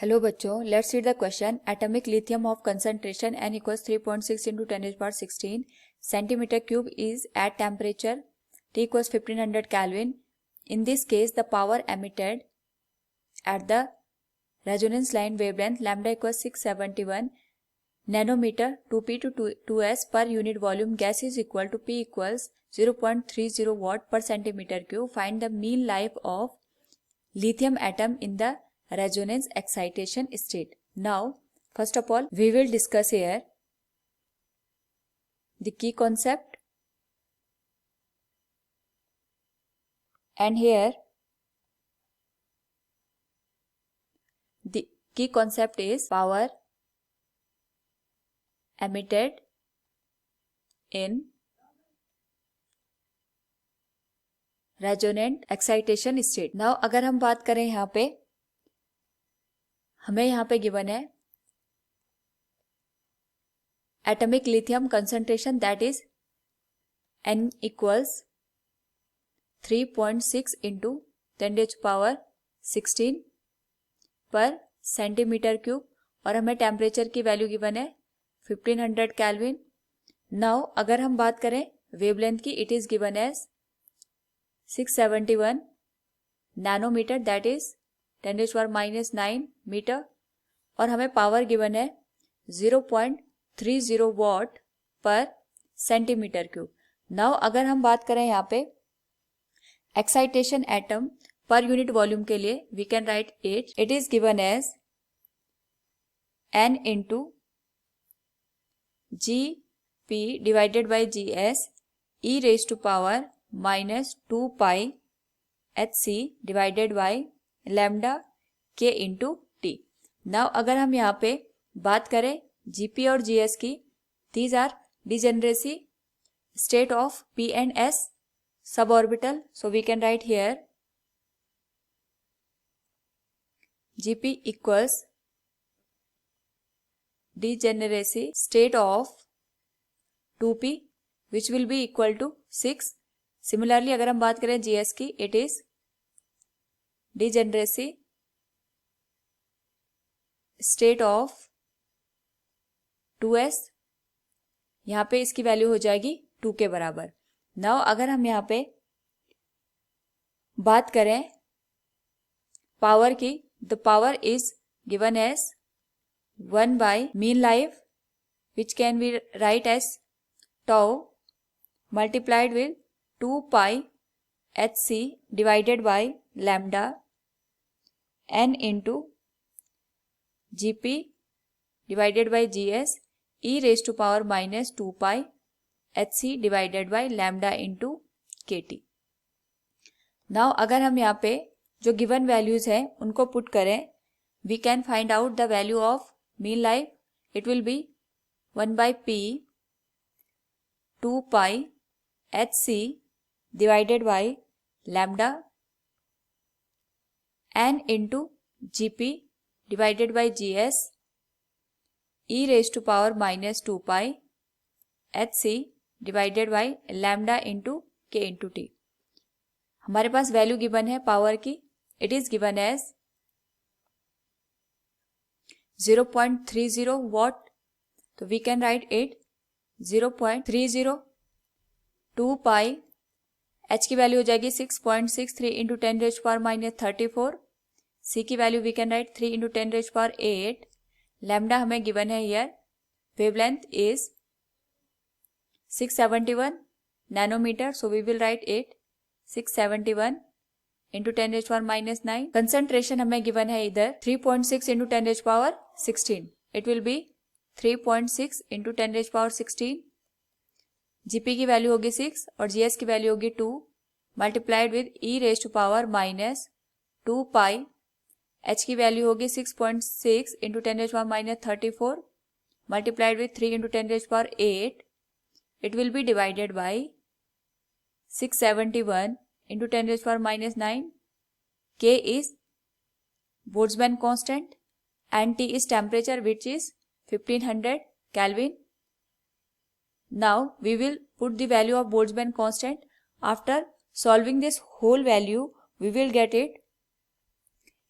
Hello बच्चों, let's read the question. Atomic lithium of concentration n equals 3.6 into 10 raised power 16 centimeter cube is at temperature T equals 1500 Kelvin. In this case, the power emitted at the resonance line wavelength lambda equals 671 nanometer 2p to 2s per unit volume. Gas is equal to P equals 0.30 watt per centimeter cube. Find the mean life of lithium atom in the resonance excitation state. Now, first of all, we will discuss here the key concept, and here the key concept is power emitted in resonant excitation state. Now, अगर हम बात करें यहाँ पे, हमें यहाँ पे given है atomic lithium concentration that is n equals 3.6 into 10 raised power 16 पर सेंटीमीटर क्यूब, और हमें टेम्परेचर की वैल्यू गिवन है 1500 केल्विन. नाउ अगर हम बात करें वेवलेंथ की, it is given as 671 nanometre that is 10⁻⁹ metre, और हमें पावर गिवन है 0.30 वॉट पर सेंटीमीटर क्यूब. नाउ अगर हम बात करें यहाँ पे excitation atom per unit volume के लिए, we can write it is given as n into Gp divided by Gs e raise to power -2 pi Hc divided by lambda k into T. Now अगर हम यहाँ पे बात करें Gp और Gs की, these are degeneracy state of P and S suborbital, so we can write here Gp equals degeneracy state of 2p which will be equal to 6. Similarly अगर हम बात करें Gs की, it is degeneracy state of 2s. यहाँ पे इसकी value हो जाएगी 2 के बराबर. नाउ अगर हम यहाँ पे बात करें पावर की, the power is given as 1 by mean life which can be write as tau multiplied with 2 pi Hc divided by lambda n into Gp divided by Gs e raise to power -2 pi Hc divided by lambda into kT. Now अगर हम यहाँ पे जो given values हैं उनको put करें, we can find out the value of mean life. It will be 1 by P 2 pi Hc divided by lambda n into Gp divided by Gs e raise to power -2 pi Hc divided by lambda into k into T. हमारे पास value given है power की, it is given as 0.30 watt, तो we can write it 0.30 2 pi h की value हो जाएगी 6.63 into 10 raise power -34. c की value we can write 3 into 10 raise power 8. Lambda हमें गिवन है here, wavelength is 671 nanometre, so we will write it 671 into 10 raised power -9. Concentration हमें given है इधर 3.6 into 10 raised power 16. It will be 3.6 into 10 raised power 16. Gp की value होगी 6 और Gs की value होगी 2 multiplied with e raise to power -2 pi. h की value होगी 6.6 into 10 raised power -34 multiplied with 3 into 10 raised power 8. It will be divided by 671 into 10 raised power -9. K is Boltzmann constant and T is temperature which is 1500 Kelvin. Now we will put the value of Boltzmann constant. After solving this whole value, we will get it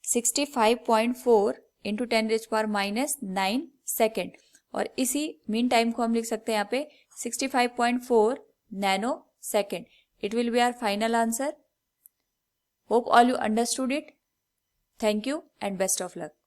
65.4 into 10⁻⁹ second. और इसी mean time को हम लिख सकते हैं यहाँ पे 65.4 nano second. It will be our final answer. Hope all you understood it. Thank you and best of luck.